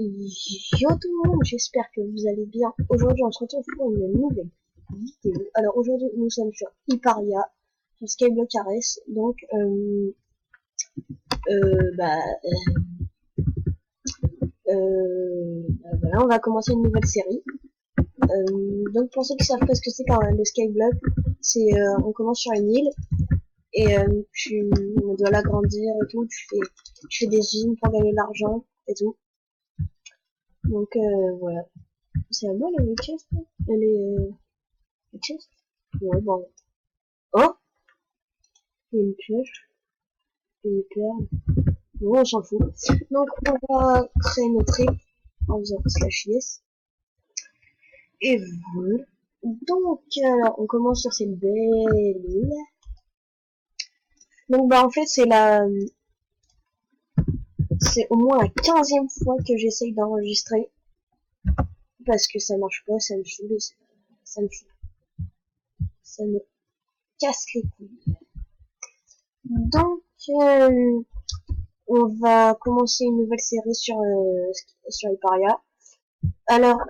Yo tout le monde, j'espère que vous allez bien. Aujourd'hui, on se retrouve pour une nouvelle vidéo. Alors aujourd'hui, nous sommes sur Hyparia, sur Skyblock Ares. Donc, euh, bah, voilà, on va commencer une nouvelle série. Donc pour ceux qui savent pas ce que c'est quand le Skyblock, c'est on commence sur une île et on doit l'agrandir et tout. Tu fais des usines pour gagner de l'argent et tout. Donc voilà. C'est à moi les chests, les chests. Ouais, bon. Oh, il y a une pioche, et une perle. Bon, on s'en fout. Donc, on va créer notre île en faisant /yes. Et voilà. Donc, alors, on commence sur cette belle île. Donc, bah, en fait, c'est au moins la 15e fois que j'essaye d'enregistrer. Parce que ça marche pas, ça me saoule, ça me saoule. Ça me casse les couilles. Donc, on va commencer une nouvelle série sur Hyparia. Alors,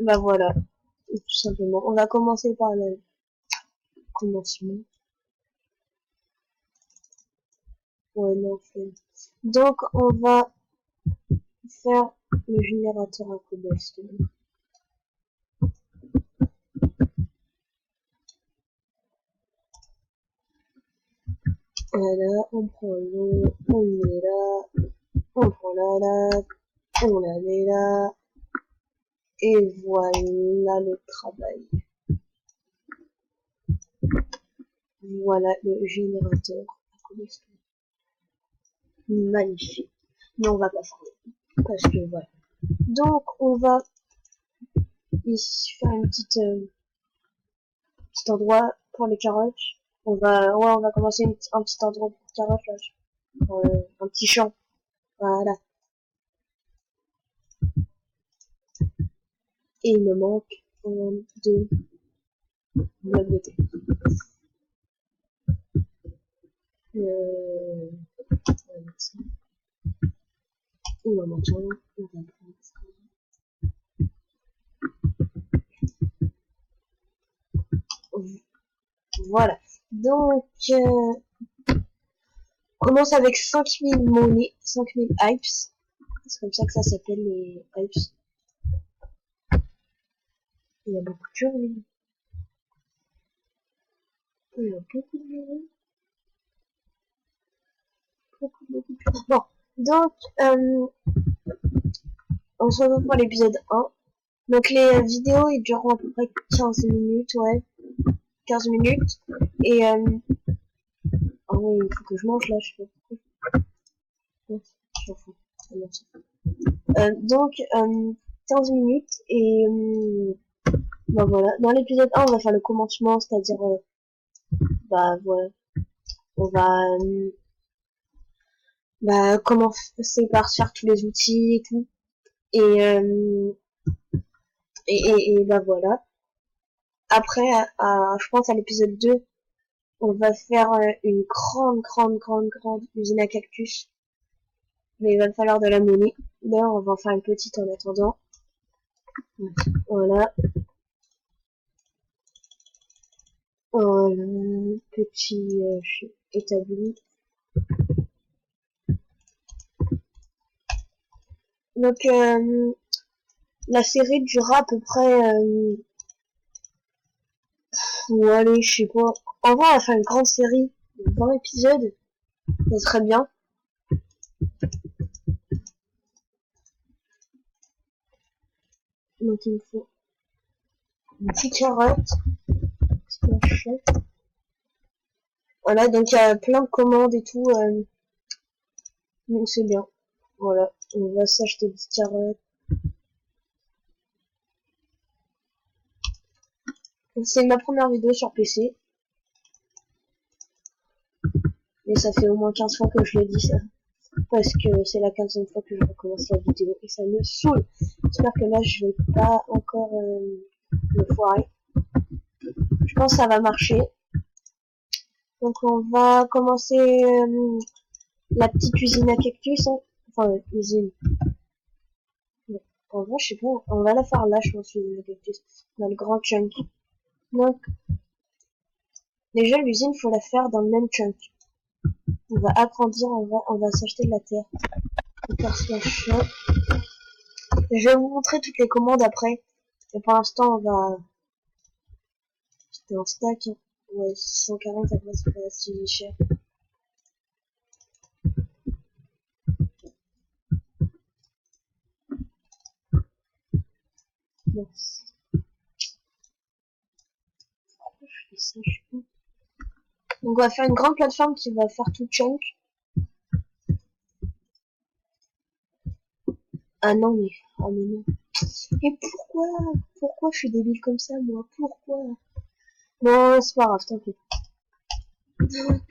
bah voilà, tout simplement. On va commencer par le commencement. Ouais, non, fait. Donc, on va faire le générateur à cobblestone. Voilà, on prend l'eau, on met là, on prend la lave, on la met là, et voilà le travail. Voilà le générateur à cobblestone. Magnifique. Mais on va pas faire parce que voilà. Donc, on va ici faire une petit endroit pour les carottes. On va commencer un petit endroit pour les carottes là. Un petit champ. Voilà. Et il me manque 2 blocs de terre. Il me manque un. On va prendre ça. Voilà. Donc, on commence avec 5000 monnaies, 5000 hypes. C'est comme ça que ça s'appelle les hypes. Il y a beaucoup de journées. Il y a beaucoup de journées. Beaucoup de journées. Bon. Donc, on se retrouve pour l'épisode 1. Donc les vidéos, ils dureront à peu près 15 minutes, ouais. 15 minutes. Et, oh oui, il faut que je mange là, je sais pas. Non, je m'en fous. Donc, 15 minutes et, bah voilà. Dans l'épisode 1, on va faire le commencement, c'est-à-dire, bah voilà. On va, bah, commencer par faire tous les outils et tout. Et bah voilà. Après, je pense à l'épisode 2, on va faire une grande usine à cactus. Mais il va me falloir de la monnaie. D'ailleurs, on va en faire une petite en attendant. Voilà. Voilà. Petit établi. Donc, la série durera à peu près... ou allez, je sais pas. En vrai, on va faire une grande série de 20 épisodes. Ça serait bien. Donc, il me faut une petite carotte. Voilà, donc il y a plein de commandes et tout. Donc, c'est bien. Voilà, on va s'acheter des carottes. C'est ma première vidéo sur PC. Mais ça fait au moins 15 fois que je le dis ça. Parce que c'est la 15e fois que je recommence la vidéo et ça me saoule. J'espère que là je vais pas encore me foirer. Je pense que ça va marcher. Donc on va commencer la petite usine à cactus. Hein. Enfin, usine. Bon, en vrai, je sais pas, on va la faire là, je pense, l'usine de cactus. Dans le grand chunk. Donc, déjà, l'usine, faut la faire dans le même chunk. On va agrandir, on va s'acheter de la terre. On va faire slash shop. Je vais vous montrer toutes les commandes après. Et pour l'instant, on va... C'était en stack, hein. Ouais, 640, ça passe pas si cher. Bon. Je fais ça, je sais pas. Donc on va faire une grande plateforme qui va faire tout chunk. Ah non mais, ah mais non. Et pourquoi je suis débile comme ça moi? Pourquoi? Non, c'est pas grave, tant pis. Donc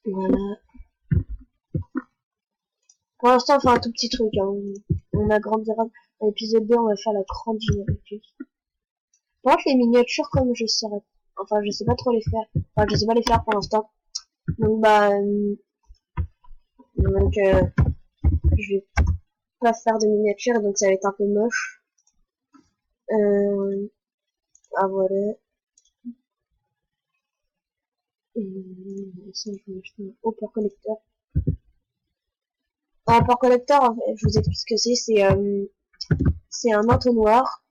voilà. Pour l'instant on fait un tout petit truc, hein. On agrandira. Dans l'épisode 2 on va faire la grande générique. Par contre les miniatures comme je sais, enfin je sais pas trop les faire. Enfin je sais pas les faire pour l'instant. Donc bah je vais pas faire de miniatures donc ça va être un peu moche. Ah voilà. Ça, je vais acheter un hopper collecteur. Un hopper collecteur, en fait, je vous explique ce que c'est. C'est un entonnoir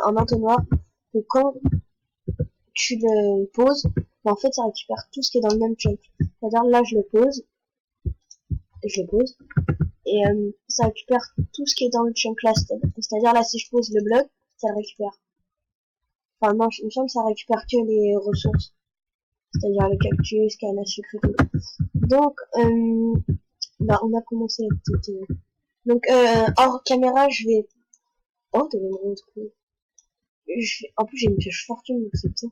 un entonnoir que quand tu le poses, en fait, ça récupère tout ce qui est dans le même chunk. C'est-à-dire là, je le pose, et ça récupère tout ce qui est dans le chunk là. C'est-à-dire là, si je pose le bloc, ça le récupère. Enfin non, il me semble que ça récupère que les ressources. C'est-à-dire le cactus, canne à sucre et tout. Donc, bah, on a commencé la petite... Donc, hors caméra, je vais... Oh, t'avais me retrouver. En plus, j'ai une pioche fortune, donc c'est ça.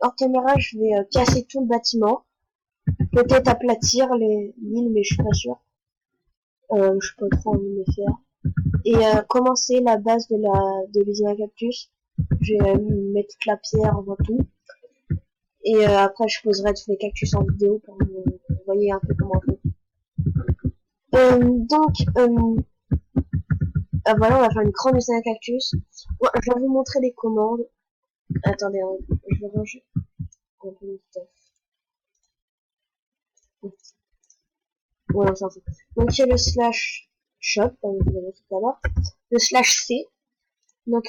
Hors caméra, je vais casser tout le bâtiment. Peut-être aplatir l'île, mais je suis pas sûre. Je suis pas trop envie de le faire. Et commencer la base de l'usine à cactus. Je vais mettre la pierre avant tout. Et après, je poserai tous les cactus en vidéo pour vous voyez un peu comment on fait. Donc, voilà, on va faire une grande usine à cactus. Ouais, je vais vous montrer les commandes. Attendez, je vais ranger un peu de stuff. Ouais, on s'en fout. Donc, il y a le slash shop, comme je vous l'avais dit tout à l'heure. Le slash C. Donc,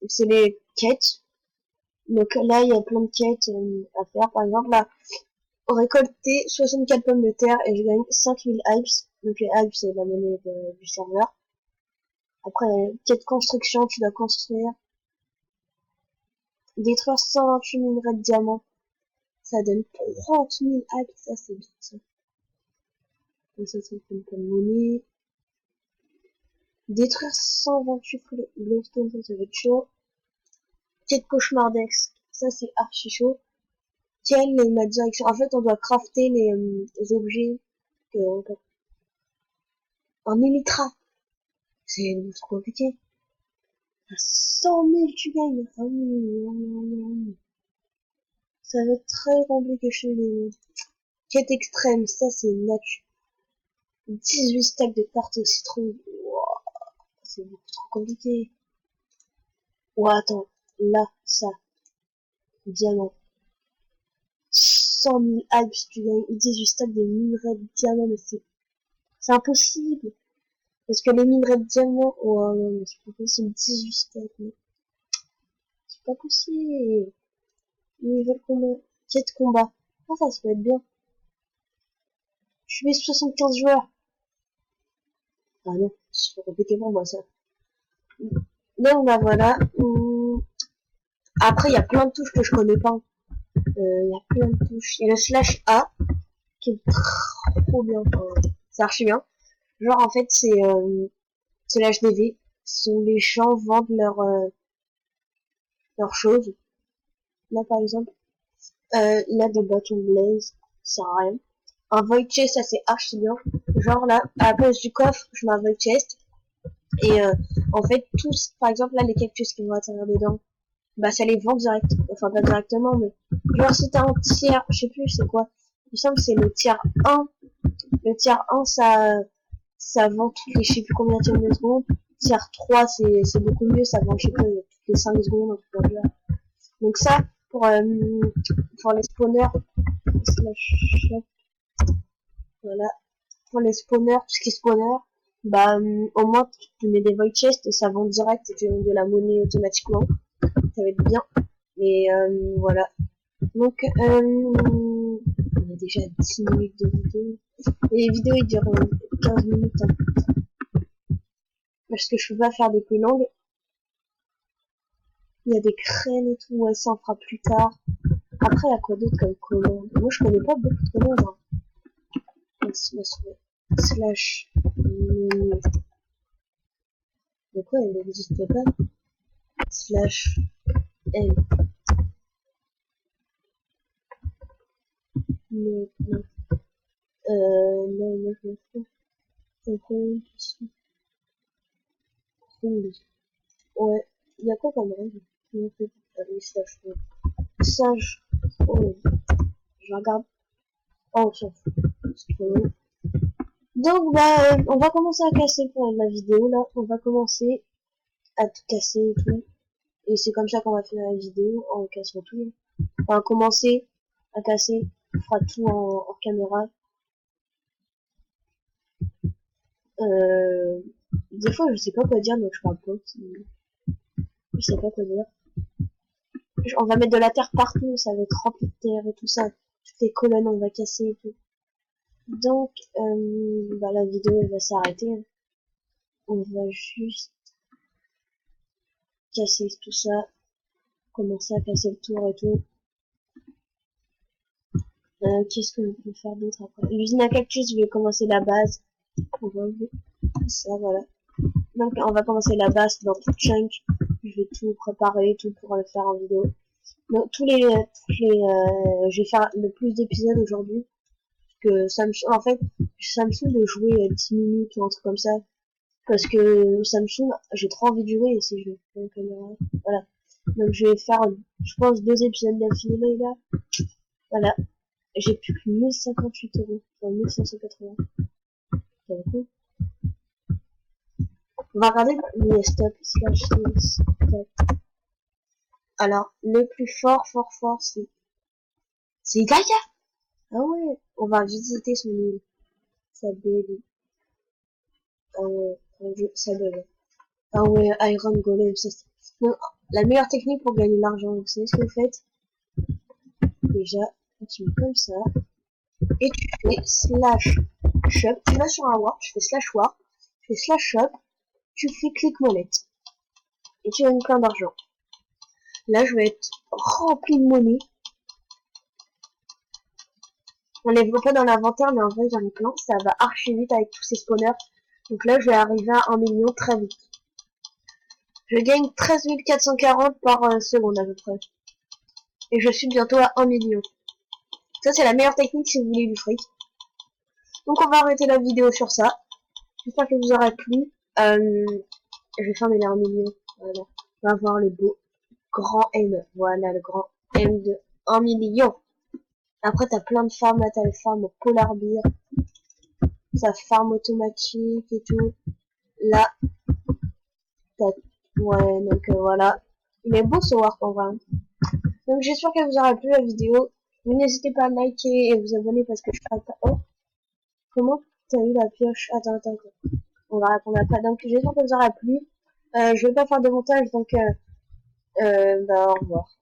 c'est les quêtes. Donc là, il y a plein de quêtes à faire. Par exemple, là, récolter 64 pommes de terre et je gagne 5000 hypes. Donc les hypes, c'est la monnaie du serveur. Après, quête construction, tu dois construire. Détruire 128 minerais de diamants. Ça donne 30 000 hypes. Ça, c'est bien, ça. Donc ça, c'est une bonne monnaie. Détruire 128 glowstone, ça va être chaud. Quête cauchemardesque. Ça, c'est archi chaud. Quelle est ma direction? En fait, on doit crafter les objets que un elytra. C'est trop compliqué. À 100 000, tu gagnes. Ah oui. Ça va être très compliqué chez les quêtes extrêmes. Ça, c'est nature. 18 stacks de cartes au citron. Wow, c'est beaucoup trop compliqué. Ouais, attends. Là, ça. Diamant. 100 000 hypes, tu gagnes 18 stacks de minerais de diamant, mais c'est impossible. Parce que les minerais de diamant, oh non, mais c'est pas possible, 18 stacks, mais c'est pas possible. Niveau combat, quête combat. Ah, ça peut être bien. Je mets 75 joueurs. Ah non, c'est trop compliqué pour moi, ça. Donc, bah voilà. Après, il y a plein de touches que je connais pas. Il y a plein de touches. Il y a le slash A, qui est trop bien. Enfin, c'est archi bien. Genre, en fait, c'est l'HDV. Où les gens vendent leurs choses. Là, par exemple, là, de Bottom Blaze, ça sert à rien. Un Void Chest, ça c'est archi bien. Genre là, à la place du coffre, je mets un Void Chest. Et En fait, tous, par exemple, là, les cactus qui vont atterrir dedans, bah, ça les vend direct. Enfin, pas directement, mais genre, si t'as un tiers, je sais plus, c'est quoi. Il me semble que c'est le tiers 1. Le tiers 1, ça vend toutes les, je sais plus combien de secondes. Tiers 3, c'est beaucoup mieux, ça vend, je sais pas, toutes les 5 secondes, un truc comme ça. Donc ça, pour les spawners, voilà, pour les spawners, tout ce qui est spawner, bah, au moins, tu mets des void chests et ça vend direct et tu gagnes de la monnaie automatiquement. Ça va être bien. Mais, voilà. Donc, on a déjà 10 minutes de vidéo. Et les vidéos, ils durent 15 minutes, hein. Parce que je peux pas faire des plus longues. Il y a des crènes et tout, ouais, ça on fera plus tard. Après, il y a quoi d'autre comme commande? Moi, je connais pas beaucoup de commandes, hein. Slash. De quoi elle n'existe pas? Slash L. Non, non. Non, moi je m'en fous. Ouais, il y a quoi comme règle? Slash. Slash. Oh, je regarde. Oh, on s'en fout. C'est trop long. Donc, bah, on va commencer à casser pour la vidéo, là. On va commencer à tout casser et tout. Et c'est comme ça qu'on va faire la vidéo, en cassant tout. On va commencer à casser. On fera tout en caméra. Des fois, je sais pas quoi dire, donc je parle pas. Je sais pas quoi dire. On va mettre de la terre partout, ça va être rempli de terre et tout ça. Toutes les colonnes, on va casser et tout. Donc, bah, la vidéo, elle va s'arrêter, hein. On va juste casser tout ça. Commencer à casser le tour et tout. Qu'est-ce qu'on peut faire d'autre après? L'usine à cactus, je vais commencer la base. On va ça, voilà. Donc, on va commencer la base dans tout chunk. Je vais tout préparer, tout pour le faire en vidéo. Donc, je vais faire le plus d'épisodes aujourd'hui. Que ça me, en fait, ça me saoule de jouer 10 minutes ou un truc comme ça. Parce que ça me saoule, j'ai trop envie de jouer et si je fais une caméra. Voilà. Donc, je vais faire, je pense, 2 épisodes d'affilée, là. Voilà. J'ai plus que 1058 euros. Enfin, 1580. Ça va cool. On va regarder les stop, slash, stop. Alors, le plus fort, c'est Gaïa! Ah ouais, on va visiter son île. Sa belle. Ah ouais, sa belle. Ah ouais, Iron Golem, ça c'est... Non, la meilleure technique pour gagner de l'argent, vous savez ce que vous faites? Déjà, tu mets comme ça, et tu fais slash shop, tu vas sur un warp, tu fais slash warp, tu fais slash shop, tu fais click molette, et tu gagnes plein d'argent. Là, je vais être rempli de monnaie. On les voit pas dans l'inventaire, mais en vrai, j'en ai plein. Ça va archi vite avec tous ces spawners. Donc là, je vais arriver à 1 million très vite. Je gagne 13 440 par seconde à peu près. Et je suis bientôt à 1 million. Ça, c'est la meilleure technique si vous voulez du fric. Donc on va arrêter la vidéo sur ça. J'espère que vous aurez plu. Je vais fermer les 1 million. Voilà. On va voir le beau grand M. Voilà, le grand M de 1 million. Après, t'as plein de farms. Là, t'as les farms au Polar Beer. Ça farm automatique et tout. Là, t'as... Ouais, donc voilà. Il est beau ce warp en vrai. Donc j'espère que vous aurez plu la vidéo. Vous n'hésitez pas à liker et vous abonner parce que je ferai pas... Oh, comment t'as eu la pioche? Attends. On va répondre après. Donc j'espère que vous aurez plu. Je vais pas faire de montage, donc bah au revoir.